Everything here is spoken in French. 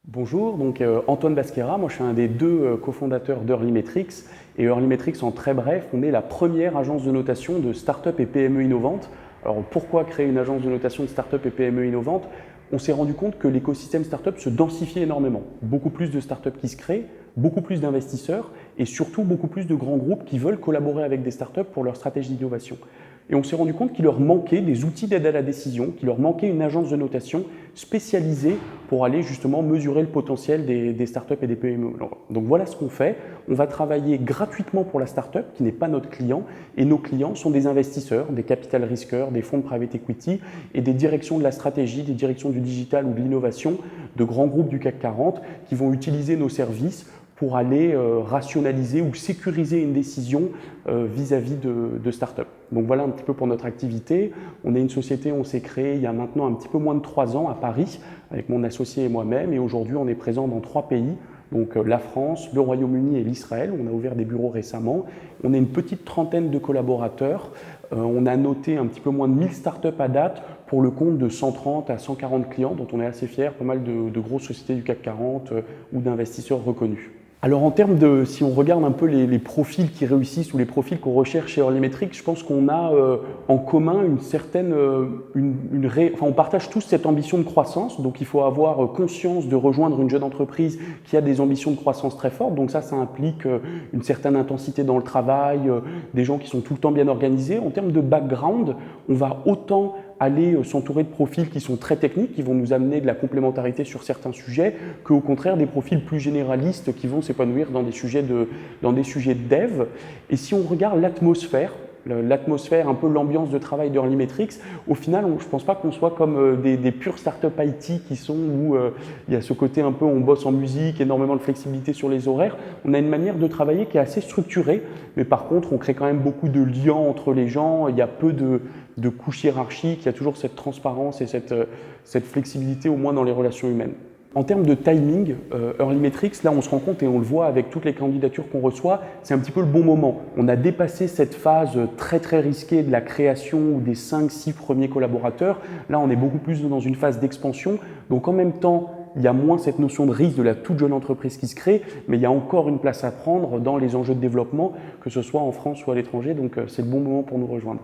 Bonjour, donc Antoine Basquera, moi je suis un des deux cofondateurs d'Early Metrics. Et Early Metrics, en très bref, on est la première agence de notation de start-up et PME innovantes. Alors pourquoi créer une agence de notation de start-up et PME innovantes? On s'est rendu compte que l'écosystème start-up se densifiait énormément. Beaucoup plus de start-up qui se créent, beaucoup plus d'investisseurs et surtout beaucoup plus de grands groupes qui veulent collaborer avec des start-up pour leur stratégie d'innovation. Et on s'est rendu compte qu'il leur manquait des outils d'aide à la décision, qu'il leur manquait une agence de notation spécialisée pour aller justement mesurer le potentiel des startups et des PME. Donc voilà ce qu'on fait. On va travailler gratuitement pour la startup qui n'est pas notre client et nos clients sont des investisseurs, des capital risqueurs, des fonds de private equity et des directions de la stratégie, des directions du digital ou de l'innovation de grands groupes du CAC 40 qui vont utiliser nos services pour aller rationaliser ou sécuriser une décision vis-à-vis de start-up. Donc voilà un petit peu pour notre activité. On est une société, on s'est créé il y a maintenant un petit peu moins de 3 ans à Paris avec mon associé et moi-même et aujourd'hui on est présent dans 3 pays. Donc la France, le Royaume-Uni et l'Israël. On a ouvert des bureaux récemment. On est une petite trentaine de collaborateurs. On a noté un petit peu moins de 1000 startups à date pour le compte de 130 à 140 clients dont on est assez fiers, pas mal de grosses sociétés du CAC 40 ou d'investisseurs reconnus. Alors en termes de, si on regarde un peu les profils qui réussissent ou les profils qu'on recherche chez Early Metrics, je pense qu'on a en commun une certaine, on partage tous cette ambition de croissance, donc il faut avoir conscience de rejoindre une jeune entreprise qui a des ambitions de croissance très fortes, donc ça implique une certaine intensité dans le travail, des gens qui sont tout le temps bien organisés. En termes de background, on va autant aller s'entourer de profils qui sont très techniques, qui vont nous amener de la complémentarité sur certains sujets, qu'au contraire des profils plus généralistes qui vont s'épanouir dans des sujets de dev. Et si on regarde l'atmosphère, un peu l'ambiance de travail d'Early Metrics, au final, je ne pense pas qu'on soit comme des pures startups IT qui sont où il y a ce côté un peu on bosse en musique, énormément de flexibilité sur les horaires. On a une manière de travailler qui est assez structurée, mais par contre, on crée quand même beaucoup de liens entre les gens. Il y a peu de couches hiérarchiques, il y a toujours cette transparence et cette flexibilité au moins dans les relations humaines. En termes de timing, Early Metrics, là on se rend compte et on le voit avec toutes les candidatures qu'on reçoit, c'est un petit peu le bon moment. On a dépassé cette phase très très risquée de la création ou des 5-6 premiers collaborateurs. Là on est beaucoup plus dans une phase d'expansion. Donc en même temps, il y a moins cette notion de risque de la toute jeune entreprise qui se crée, mais il y a encore une place à prendre dans les enjeux de développement, que ce soit en France ou à l'étranger. Donc c'est le bon moment pour nous rejoindre.